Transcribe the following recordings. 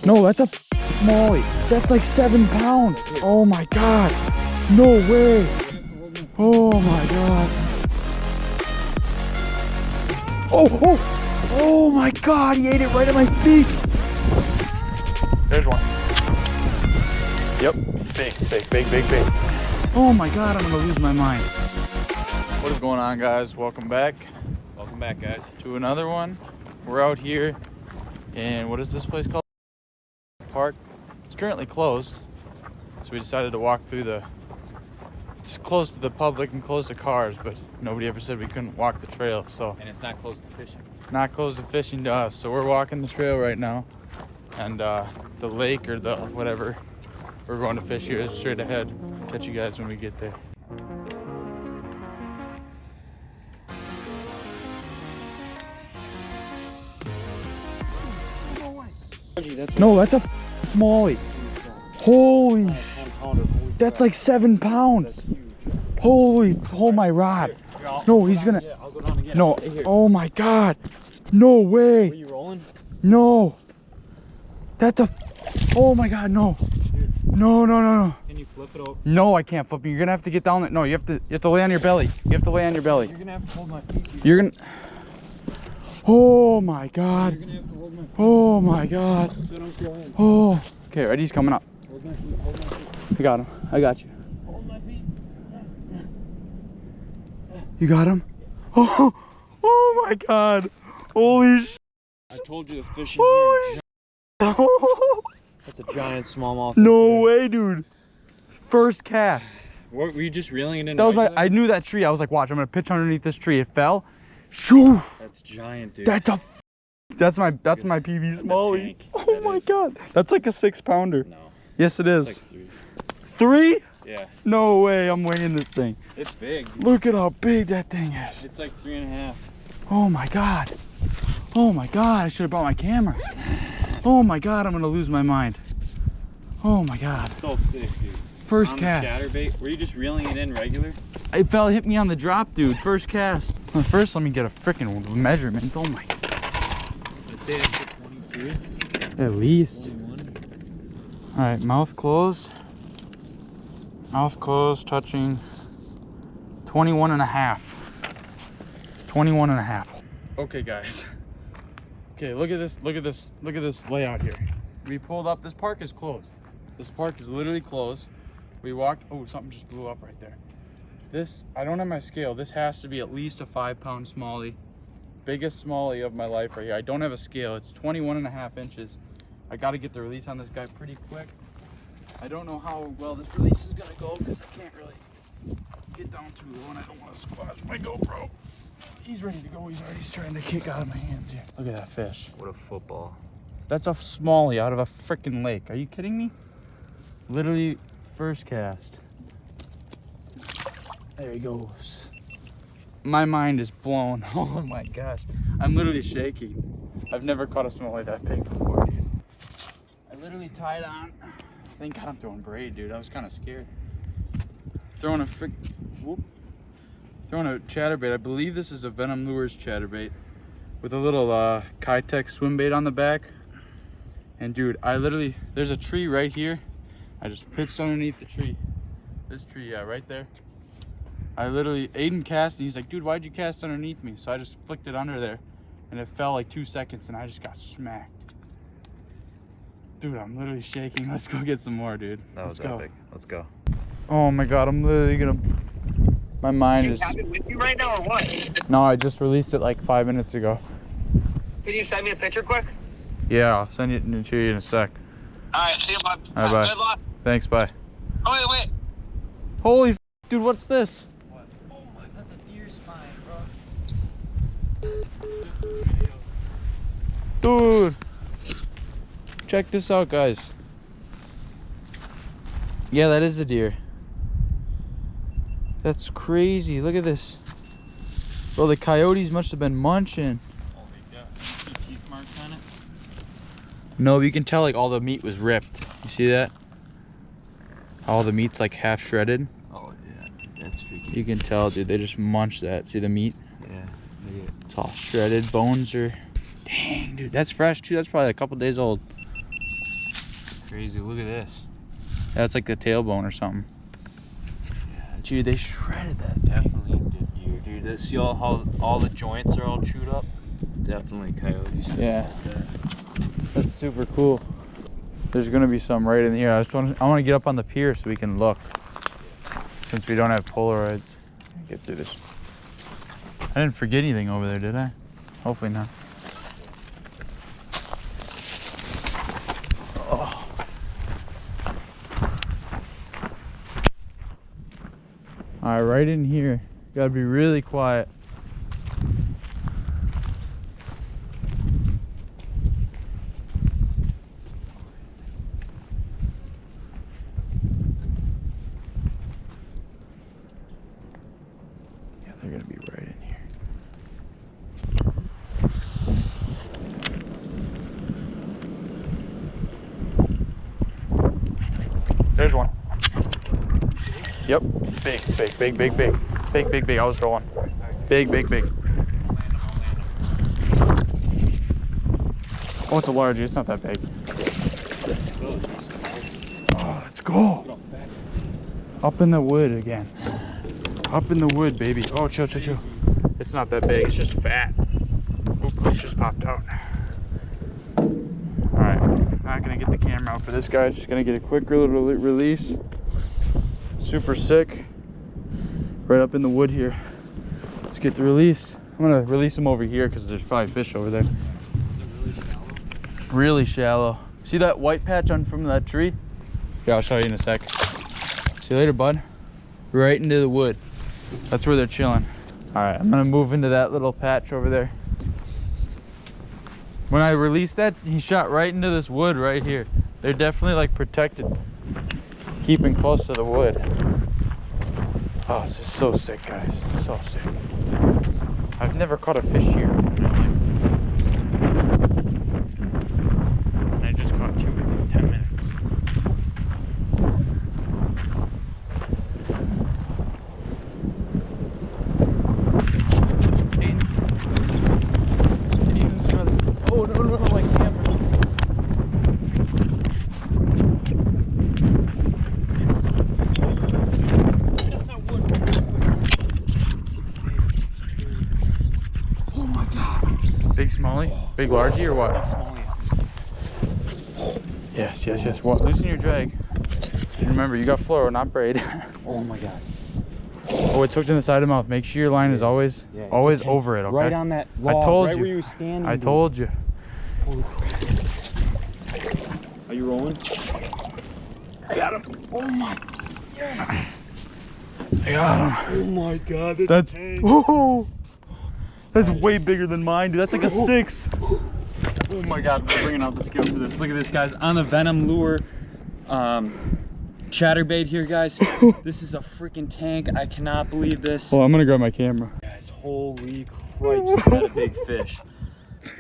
No, that's a Smallie. That's like 7 pounds. Oh my god. No way. Oh my god. Oh my god, he ate it right at my feet. There's one. Yep. Big. Oh my god, I'm gonna lose my mind. What is going on, guys? Welcome back. Welcome back, guys, to another one. We're out here in, what is this place called? Park. It's currently closed, so we decided to walk through the, it's closed to the public and closed to cars, but nobody ever said we couldn't walk the trail, so. and it's not closed to fishing. Not closed to fishing to us, so we're walking the trail right now, and the lake or the whatever we're going to fish here is straight ahead. Catch you guys when we get there. No, that's a Smallie. Holy, that's like 7 pounds. Holy, hold my rod. No, he's gonna. No, oh my god. No way. Were you rolling? No. That's a. Oh my god, no. No. Can you flip it over? No, I can't flip it. You're gonna have to get down there. No, you have to lay on your belly. You have to lay on your belly. You're gonna have to hold my feet. You're gonna. Oh my god. You're gonna have to hold my feet. Oh my god. So don't go in. Oh. Okay, ready? He's coming up. Hold my feet. Hold my feet. I got him. I got you. Hold my feet. You got him? Oh my god. Holy sh. I told you the fish in Holy here. sh. That's a giant smallmouth. No way, dude. First cast. Were you just reeling it in? That was like, I knew that tree. I was like, watch, I'm gonna pitch underneath this tree. It fell. Shoo. That's giant, dude. That's my PB Smallie. Oh my god. That's like a 6-pounder. No. Yes, it is. It's like 3? Yeah. No way, I'm weighing this thing. It's big. Look at how big that thing is. It's like 3.5. Oh my god. Oh my god, I should have brought my camera. Oh my god, I'm gonna lose my mind. Oh my god. So sick, dude. First On cast. The chatterbait. Were you just reeling it in regular? It hit me on the drop, dude. First cast. Well, first, let me get a freaking measurement. Oh my. Let's say it's 22. At least. 21. All right, mouth closed. Mouth closed, touching 21 and a half. 21 and a half. Okay, guys. Okay, look at this. Look at this layout here. We pulled up. This park is closed. This park is literally closed. We walked. Oh, something just blew up right there. This, I don't have my scale. This has to be at least a 5-pound Smallie. Biggest Smallie of my life right here. I don't have a scale. It's 21 and a half inches. I got to get the release on this guy pretty quick. I don't know how well this release is going to go because I can't really get down too low and I don't want to squash my GoPro. He's ready to go. He's already trying to kick out of my hands here. Look at that fish. What a football. That's a Smallie out of a freaking lake. Are you kidding me? Literally first cast. There he goes. My mind is blown. Oh my gosh. I'm literally shaking. I've never caught a Smallie that big before, dude. I literally tied on. Thank God I'm throwing braid, dude. I was kind of scared. Throwing a chatterbait. I believe this is a Venom Lures chatterbait with a little Kitech swim bait on the back. And dude, there's a tree right here. I just pitched underneath the tree. This tree, yeah, right there. Aiden cast and he's like, dude, why'd you cast underneath me? So I just flicked it under there and it fell like 2 seconds and I just got smacked. Dude, I'm literally shaking. Let's go get some more, dude. That was epic. Let's go. Oh my God, I'm literally gonna, my mind is. Do you have it with you right now or what? No, I just released it like 5 minutes ago. Can you send me a picture quick? Yeah, I'll send it to you in a sec. Alright, see you, bud. All right, bye. Good luck. Thanks, bye. Oh, wait. Holy dude, what's this? What? Oh my, that's a deer spine, bro. Dude, check this out, guys. Yeah, that is a deer. That's crazy. Look at this. Bro, the coyotes must have been munching. Oh, they got teeth marks on it? No, you can tell like all the meat was ripped. You see that? All the meat's like half shredded. Oh yeah, dude, that's freaky. You can tell, dude, they just munched that. See the meat? Yeah. It's all shredded. Bones are... Dang, dude, that's fresh too. That's probably a couple days old. crazy. Look at this. That's like the tailbone or something. Dude, they shredded that thing. Definitely did deer, dude. See how all the joints are all chewed up? Definitely coyotes. Yeah. That's super cool. There's gonna be some right in here. I want to get up on the pier so we can look. Since we don't have Polaroids. Get through this. I didn't forget anything over there, did I? Hopefully not. Oh. All right, right in here. Gotta be really quiet. Yeah, they're gonna be right in here. There's one. Yep. Big. I was rolling. Big. Oh, it's a large. It's not that big. Oh, let's go. Up in the wood again. Up in the wood, baby. Oh, chill. It's not that big. It's just fat. Oop, it just popped out. All right. Not gonna get the camera out for this guy. Just gonna get a quick little release. Super sick. Right up in the wood here. Let's get the release. I'm gonna release him over here because there's probably fish over there. Really shallow. See that white patch on from that tree? Yeah, I'll show you in a sec. See you later, bud. Right into the wood. That's where they're chilling. All right, I'm gonna move into that little patch over there. When I released that, he shot right into this wood right here. They're definitely like protected, keeping close to the wood. Oh, this is so sick, guys. So sick. I've never caught a fish here. And I just caught two within 10 minutes. Oh, no, my camera. Oh my God. Big Smallie? Big largie or what? Yes. What? Loosen your drag. And remember, you got fluoro, not braid. Oh my God. Oh, it's hooked in the side of the mouth. Make sure your line is always over it, okay? Right on that log, I told right you. where you were standing. I told you. Holy crap. Are you rolling? I got him. Oh my. Yes. I got him. Oh my God. That's that's way bigger than mine, dude. That's like a 6. Oh my God, we're bringing out the scale for this. Look at this, guys. On the Venom lure chatterbait here, guys. This is a freaking tank. I cannot believe this. Well, I'm gonna grab my camera. Guys, holy cripes, is that a big fish.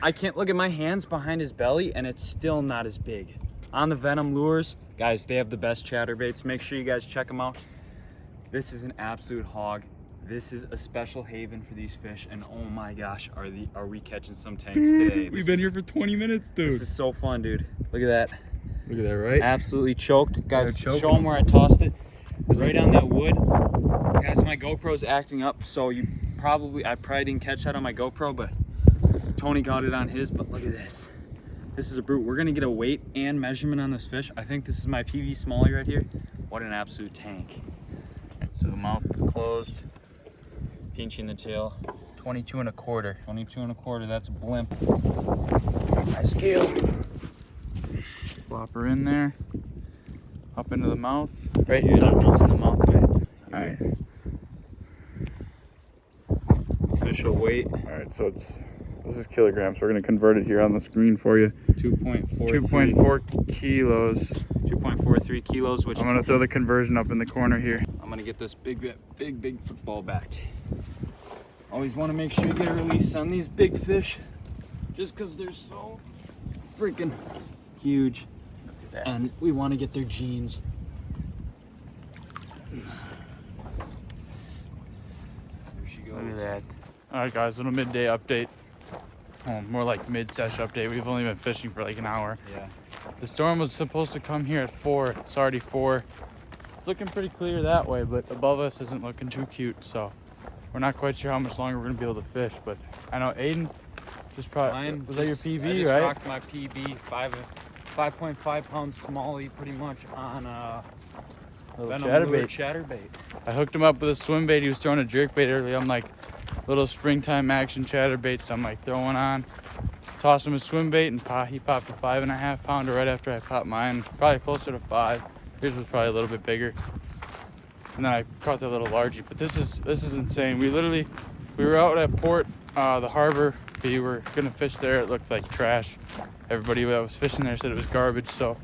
I can't look at my hands behind his belly and it's still not as big. On the Venom lures, guys, they have the best chatterbaits. Make sure you guys check them out. This is an absolute hog. This is a special haven for these fish, and oh my gosh, are we catching some tanks today? We've been here for 20 minutes, dude. This is so fun, dude. Look at that. Look at that, right? Absolutely choked. Guys, Choking. show them where I tossed it. It was right on that wood. Guys, my GoPro's acting up, so I probably didn't catch that on my GoPro, but Tony got it on his. But look at this. This is a brute. We're gonna get a weight and measurement on this fish. I think this is my PV Smallie right here. What an absolute tank. So the mouth is closed. Pinching the tail. 22 1/4. 22 1/4, that's a blimp. Nice scale. Flop her in there. Up into the mouth. Right here, that runs in the mouth, Alright. right? Official weight. Alright, so this is kilograms. We're gonna convert it here on the screen for you. 2.4 kilos. 2.43 kilos, which I'm gonna throw the conversion up in the corner here. I'm gonna get this big football back. Always want to make sure you get a release on these big fish, just because they're so freaking huge, and we want to get their genes. There she goes. Look at that. All right, guys, little midday update. well, more like mid-sesh update. We've only been fishing for like an hour. Yeah. The storm was supposed to come here at 4. It's already 4. It's looking pretty clear that way, but above us isn't looking too cute. So we're not quite sure how much longer we're gonna be able to fish. But I know Aiden just probably was that your PB, I just right? rocked my PB 5.5 pound Smallie pretty much on Little chatterbait. chatterbait. I hooked him up with a swim bait. He was throwing a jerkbait earlier. I'm like, little springtime action chatterbaits. I'm like throwing on, toss him a swim bait, and he popped a 5.5 pounder right after I popped mine. Probably closer to 5. His was probably a little bit bigger. And then I caught that little largie. But this is insane. We were out at port, the harbor. We were gonna fish there. It looked like trash. Everybody that was fishing there said it was garbage. So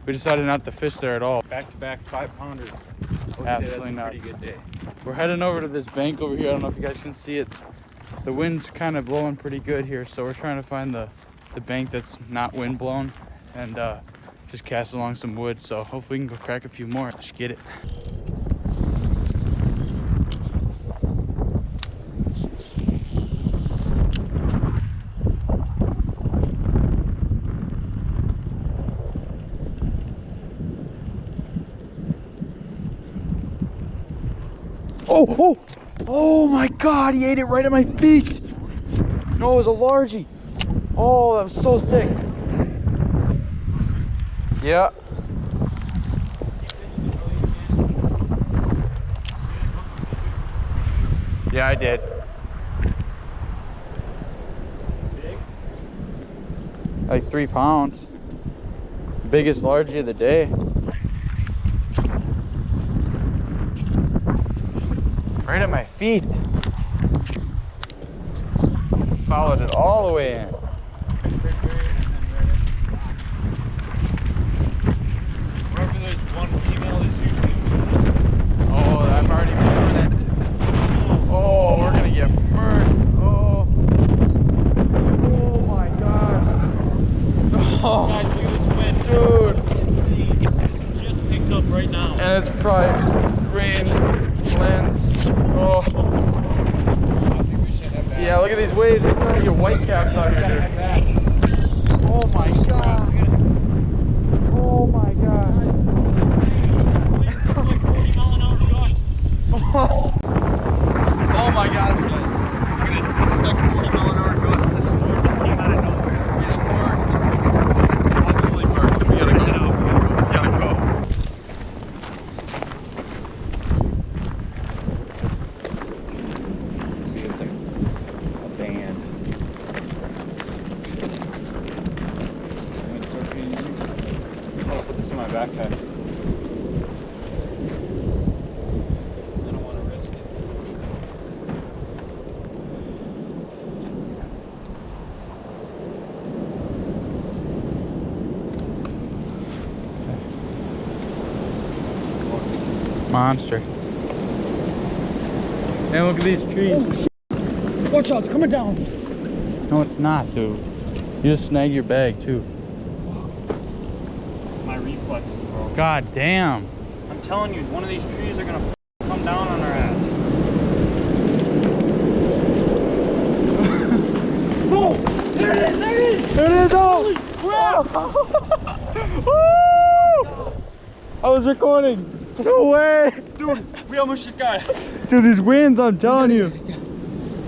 we decided not to fish there at all. Back-to-back 5 pounders. I would Absolutely say that's a nuts. pretty good day. We're heading over to this bank over here. I don't know if you guys can see it. The wind's kind of blowing pretty good here, so we're trying to find the bank that's not wind blown and just cast along some wood. So hopefully we can go crack a few more. Let's get it. Oh my God, he ate it right at my feet. No, it was a largie. Oh, that was so sick. Yeah. Yeah, I did. Like 3 pounds. Biggest largie of the day. Right at my feet. Followed it all the way in. Wherever there's one female, there's usually Oh, I'm already feeling it. Oh, we're gonna get burned. Oh. Oh my gosh. Oh, guys, look at this wind. dude. This is insane. This is just picked up right now. And it's probably rain, winds. Oh. I think we should have that. Yeah, look at these waves. It's starting to get white caps out here. Oh my god. Oh my god. It's like 40 mile an hour gusts. Oh my gosh, guys. Look at this. This is like 40 mile an hour gust. This storm just came out of nowhere. Getting marked. Absolutely marked. We gotta go. We gotta go. See, it's like a band. I'll put this in my backpack. I don't want to risk it. Monster. And look at these trees. Watch out, it's coming down. No, it's not, dude. You just snag your bag, too. My reflexes, bro. God damn. I'm telling you, one of these trees are gonna come down on our ass. Oh! There it is! There it is! There it is! Oh! Woo! I was recording. No way! Dude, we almost just got it. Dude, these winds, I'm telling you.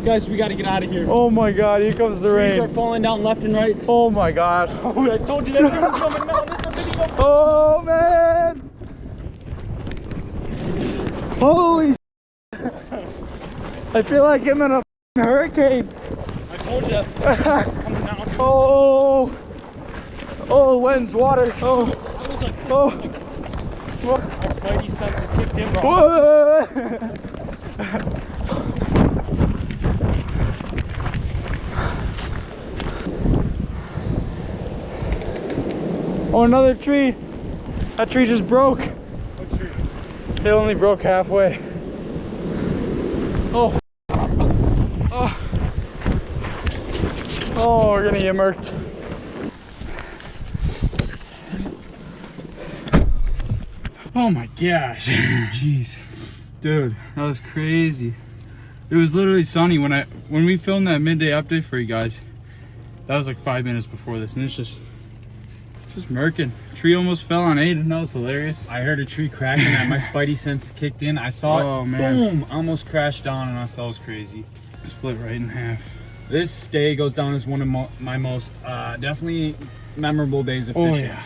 Guys, we gotta get out of here. Oh my god, here comes the Trees are rain. falling down left and right. Oh my gosh. I told you that thing was coming down. This is a video. Oh man! Holy sh**. I feel like I'm in a hurricane. I told you. It's coming down. Oh! Oh, winds, water. Oh! I was like, Oh! my spidey senses kicked in, bro. Whoa. Oh, another tree. That tree just broke. What tree? It only broke halfway. Oh. Oh. Oh, we're gonna get murked. Oh my gosh. Jeez. Dude, that was crazy. It was literally sunny when we filmed that midday update for you guys. That was like 5 minutes before this, and it's just murking. Tree almost fell on Aiden. That was hilarious. I heard a tree cracking and my spidey sense kicked in. I saw it. Oh, man. Boom! Almost crashed down and I thought it was crazy. Split right in half. This day goes down as one of my most definitely memorable days of fishing. Oh yeah.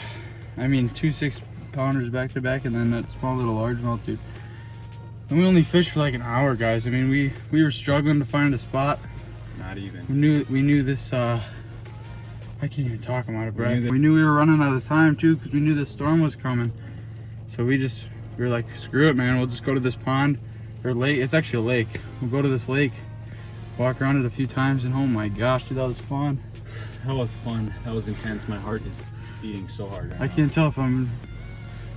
I mean, 2 6-pounders back to back, and then that small little largemouth, dude. And we only fished for like an hour, guys. I mean, we were struggling to find a spot. Not even. We knew this. I can't even talk. I'm out of breath. We knew we were running out of time too, because we knew the storm was coming. So we were like, screw it, man. We'll just go to this pond or lake. It's actually a lake. We'll go to this lake, walk around it a few times, and oh my gosh, dude, that was fun. That was fun. That was intense. My heart is beating so hard right I now. can't tell if I'm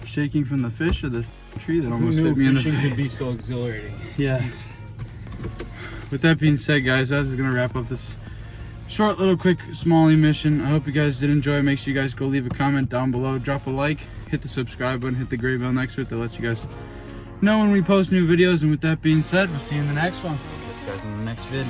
shaking from the fish or the tree that almost Who knew hit me in the fishing face. could be so exhilarating. Yeah. With that being said, guys, that is gonna wrap up this short little quick Smallie mission. I hope you guys did enjoy. Make sure you guys go leave a comment down below, drop a like, hit the subscribe button, hit the gray bell next to it to let you guys know when we post new videos. And with that being said, we'll see you in the next one. Catch you guys in the next vid.